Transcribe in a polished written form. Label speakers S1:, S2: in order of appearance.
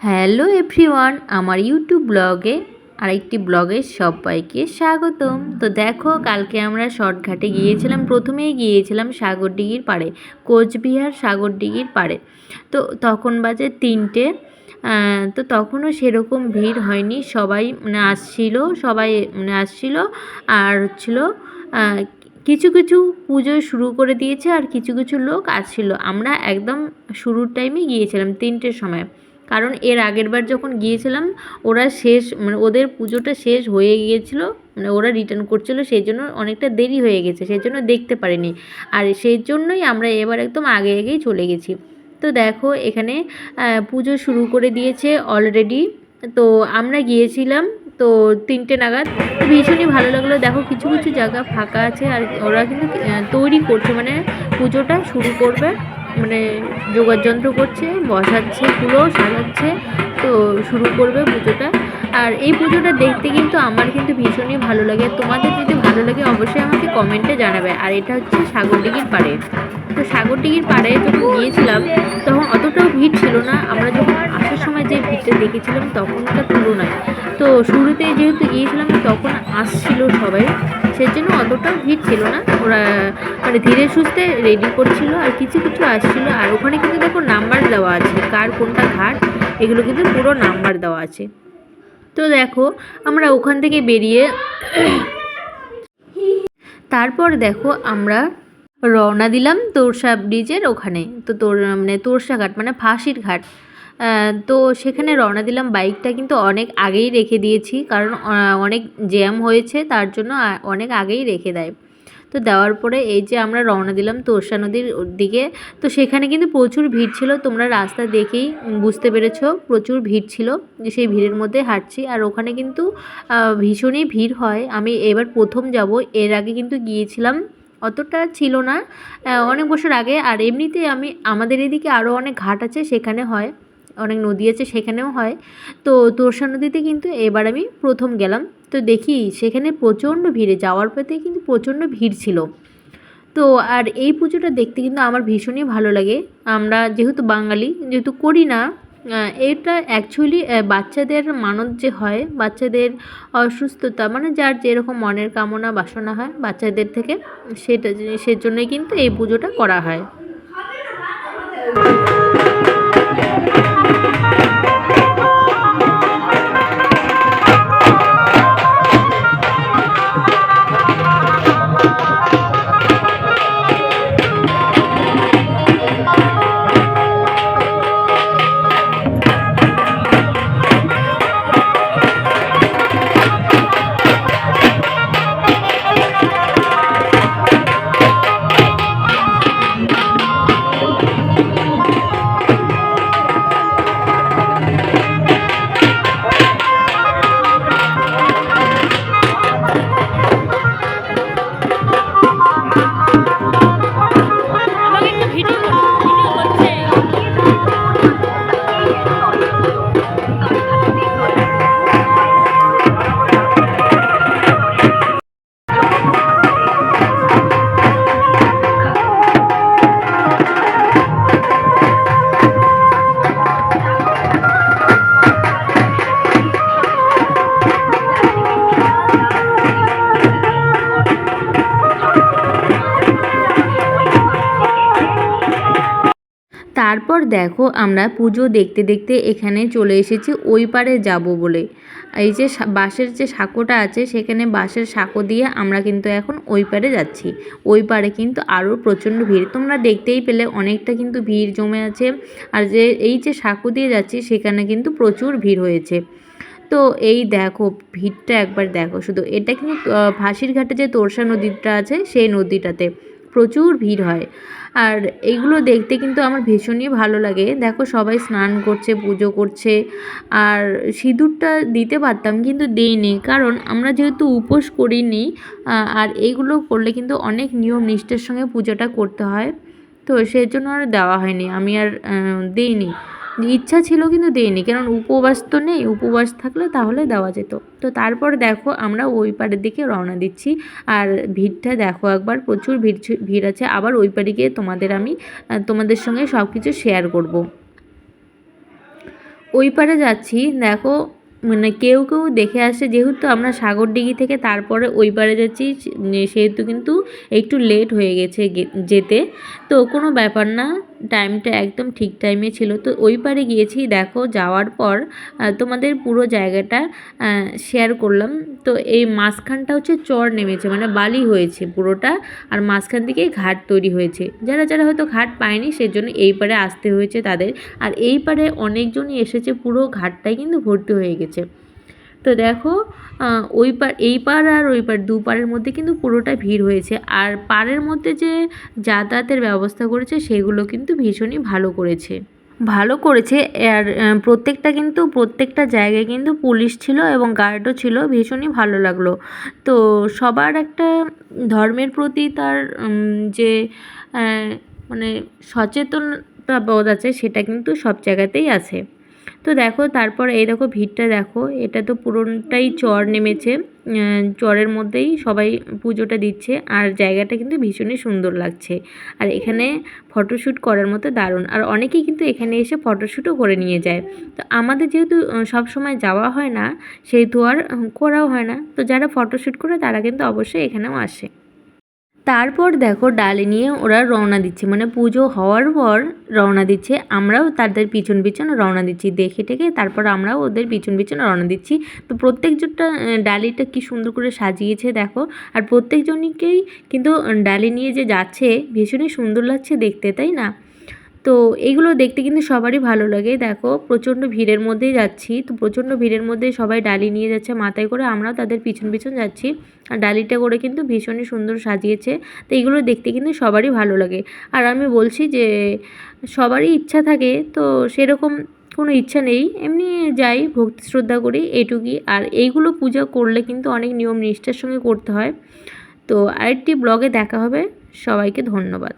S1: Hello everyone, আমার YouTube ব্লগে আরেকটি ব্লগে সবাইকে স্বাগতম। তো দেখো, কালকে আমরা শর্টঘাটে গিয়েছিলাম। প্রথমেই গিয়েছিলাম সাগরডিঘির পাড়ে, কোচবিহার সাগরডিঘির পাড়ে। তো তখন বাজে 3টে। তো তখনও সেরকম ভিড় হয়নি, সবাই আসছিল। আর হচ্ছিল কিছু কিছু পুজো শুরু করে দিয়েছে, আর কিছু কিছু লোক আসছিল। আমরা একদম শুরুর টাইমে গিয়েছিলাম 3টের সময়, কারণ এর আগের বার যখন গিয়েছিলাম ওরা ওদের পুজোটা শেষ হয়ে গিয়েছিলো, ওরা রিটার্ন করছিলো, সেই জন্য অনেকটা দেরি হয়ে গেছে, সেই জন্য দেখতে পারিনি। আর সেই জন্যই আমরা এবার একদম আগে আগেই চলে গেছি। তো দেখো, এখানে পুজো শুরু করে দিয়েছে অলরেডি। তো আমরা গিয়েছিলাম তো 3টে নাগাদ। তো ভীষণই ভালো লাগলো। দেখো, কিছু কিছু জায়গা ফাঁকা আছে, আর ওরা কিন্তু তৈরি করছে, মানে পুজোটা শুরু করবে, মানে যোগাড়যন্ত্র করছে, বসাচ্ছে, ফুলও সাজাচ্ছে, তো শুরু করবে পুজোটা। আর এই পুজোটা দেখতে কিন্তু আমার কিন্তু ভীষণই ভালো লাগে। তোমাদের যদি ভালো লাগে অবশ্যই আমাকে কমেন্টে জানাবে। আর এটা হচ্ছে সাগরডিঘির পাড়ে। তো সাগরডিঘির পাড়ে যখন গিয়েছিলাম তখন অতটাও ভিড় ছিল না। আমরা যখন আসার সময় যে ভিড়টা দেখেছিলাম তখনকার তুলনায়, তো শুরুতে যেহেতু গিয়েছিলাম তখন আসছিল সবাই, সেজন্য অতটাও ভিড় ছিল না। ওরা মানে ধীরে সুস্থে রেডি করছিল, আর কিছু কিছু আসছিল। আর ওখানে কিন্তু দেখো নাম্বার দেওয়া আছে, কার কোনটা ঘাট, এগুলো কিন্তু পুরো নাম্বার দেওয়া আছে। তো দেখো, আমরা ওখান থেকে বেরিয়ে তারপর দেখো আমরা রওনা দিলাম তোরসা ব্রিজের ওখানে। তো তোরসা ঘাট মানে ফাঁসির ঘাট। তো সেখানে রওনা দিলাম। বাইকটা কিন্তু অনেক আগেই রেখে দিয়েছি, কারণ অনেক জ্যাম হয়েছে, তার জন্য অনেক আগেই রেখে দেয়। তো দেওয়ার পরে এই যে আমরা রওনা দিলাম তোরসা নদীর দিকে। তো সেখানে কিন্তু প্রচুর ভিড় ছিল, তোমরা রাস্তা দেখেই বুঝতে পেরেছো, প্রচুর ভিড় ছিল। সেই ভিড়ের মধ্যে হাঁটছি, আর ওখানে কিন্তু ভীষণই ভিড় হয়। আমি এবার প্রথম যাব, এর আগে কিন্তু গিয়েছিলাম, অতটা ছিল না, অনেক বছর আগে। আর এমনিতে আমাদের এদিকে আরও অনেক ঘাট আছে, সেখানে হয়, অনেক নদী আছে, সেখানেও হয়। তো তোরসা নদীতে কিন্তু এবার আমি প্রথম গেলাম। তো দেখি সেখানে প্রচণ্ড ভিড়ে, যাওয়ার পথে কিন্তু প্রচণ্ড ভিড় ছিল। তো আর এই পুজোটা দেখতে কিন্তু আমার ভীষণই ভালো লাগে। আমরা যেহেতু বাঙালি, যেহেতু করি না, এটা অ্যাকচুয়ালি বাচ্চাদের মানত যে হয়, বাচ্চাদের অসুস্থতা, মানে যার যেরকম মনের কামনা বাসনা হয় বাচ্চাদের থেকে, সেজন্যই কিন্তু এই পুজোটা করা হয়। তারপর দেখো, আমরা পুজো দেখতে দেখতে এখানে চলে এসেছি ওই পারে যাব বলে। এই যে বাঁশের যে সাঁকোটা আছে, সেখানে বাঁশের সাঁকো দিয়ে আমরা কিন্তু এখন ওই পারে যাচ্ছি। ওই পারে কিন্তু আরও প্রচণ্ড ভিড়, তোমরা দেখতেই পেলে অনেকটা কিন্তু ভিড় জমে আছে। আর এই যে সাঁকো দিয়ে যাচ্ছি সেখানে কিন্তু প্রচুর ভিড় হয়েছে। তো এই দেখো, ভিড়টা একবার দেখো শুধু। এটা কিন্তু ফাঁসির ঘাটে যে তোরসা নদীটা আছে, সেই নদীটাতে প্রচুর ভিড় হয়। আর এইগুলো দেখতে কিন্তু আমার ভীষণই ভালো লাগে। দেখো, সবাই স্নান করছে, পুজো করছে। আর সিঁদুরটা দিতে পারতাম কিন্তু দিইনি, কারণ আমরা যেহেতু উপোস করিনি। আর এইগুলো করলে কিন্তু অনেক নিয়ম নিষ্ঠার সঙ্গে পুজোটা করতে হয়, তো সেই জন্য আর দেওয়া হয়নি, আমি আর দিইনি। ইচ্ছা ছিল কিন্তু দিইনি, কারণ উপবাস তো নেই, উপবাস থাকলে তাহলে দেওয়া যেত। তো তারপর দেখো, আমরা ওই পাড়ের দিকে রওনা দিচ্ছি। আর ভিড়টা দেখো একবার, প্রচুর ভিড় আছে। আবার ওই পাড়ে গিয়ে তোমাদের সঙ্গে সব কিছু শেয়ার করব। ওই পারে যাচ্ছি, দেখো মানে কেউ কেউ দেখে আসে, যেহেতু আমরা সাগরডিঘি থেকে তারপরে ওই পারে যাচ্ছি, সেহেতু কিন্তু একটু লেট হয়ে গেছে যেতে। তো কোনো ব্যাপার না, টাইমটা একদম ঠিক টাইমে ছিল। তো ওই পারে গিয়েছি, দেখো যাওয়ার পর তোমাদের পুরো জায়গাটা শেয়ার করলাম। তো এই মাঝখানটা হচ্ছে চর নেমেছে, মানে বালি হয়েছে পুরোটা, আর মাঝখান থেকে ঘাট তৈরি হয়েছে। যারা যারা হয়তো ঘাট পায়নি সেজন্য এই পারে আসতে হয়েছে তাদের। আর এই পারে অনেকজনই এসেছে, পুরো ঘাটটাই কিন্তু ভর্তি হয়ে গেছে। তো দেখো ওই পার, এই পার আর ওই পার, দু পারের মধ্যে কিন্তু পুরোটা ভিড় হয়েছে। আর পাড়ের মধ্যে যে যাতায়াতের ব্যবস্থা করেছে সেগুলো কিন্তু ভীষণই ভালো করেছে, ভালো করেছে। আর প্রত্যেকটা জায়গায় কিন্তু পুলিশ ছিল এবং গার্ডও ছিল, ভীষণই ভালো লাগলো। তো সবার একটা ধর্মের প্রতি তার যে মানে সচেতনতা বোধ আছে, সেটা কিন্তু সব জায়গাতেই আছে। তো দেখো তারপর এই দেখো ভিড়টা দেখো, এটা তো পুরোটাই চর নেমেছে, চরের মধ্যেই সবাই পুজোটা দিচ্ছে। আর জায়গাটা কিন্তু ভীষণই সুন্দর লাগছে, আর এখানে ফটোশ্যুট করার মতো দারুণ। আর অনেকেই কিন্তু এখানে এসে ফটোশ্যুটও করে নিয়ে যায়। তো আমাদের যেহেতু সব সময় যাওয়া হয় না, সেহেতু আর করাও হয় না। তো যারা ফটোশ্যুট করে তারা কিন্তু অবশ্যই এখানেও আসে। তারপর দেখো ডালি নিয়ে ওরা রওনা দিচ্ছে, মানে পুজো হওয়ার পর রওনা দিচ্ছে। আমরাও তাদের পিছন পিছন রওনা দিচ্ছি, দেখে টেকে তারপর আমরাও ওদের পিছন পিছন রওনা দিচ্ছি। তো প্রত্যেকজনটা ডালিটা কি সুন্দর করে সাজিয়েছে দেখো। আর প্রত্যেকজনকেই কিন্তু ডালি নিয়ে যে যাচ্ছে ভীষণই সুন্দর লাগছে দেখতে, তাই না? তো এইগুলো দেখতে কিন্তু সবারই ভালো লাগে। দেখো প্রচণ্ড ভিড়ের মধ্যেই যাচ্ছি, তো প্রচণ্ড ভিড়ের মধ্যে সবাই ডালি নিয়ে যাচ্ছে মাথায় করে, আমরাও তাদের পিছন পিছন যাচ্ছি। আর ডালিটা করে কিন্তু ভীষণই সুন্দর সাজিয়েছে। তো এইগুলো দেখতে কিন্তু সবারই ভালো লাগে। আর আমি বলছি যে সবারই ইচ্ছা থাকে, তো সেরকম কোনো ইচ্ছা নেই, এমনি যাই ভক্তি শ্রদ্ধা করি এটুকুই। আর এইগুলো পূজা করলে কিন্তু অনেক নিয়ম নিষ্ঠার সঙ্গে করতে হয়। তো আরেকটি ব্লগে দেখা হবে, সবাইকে ধন্যবাদ।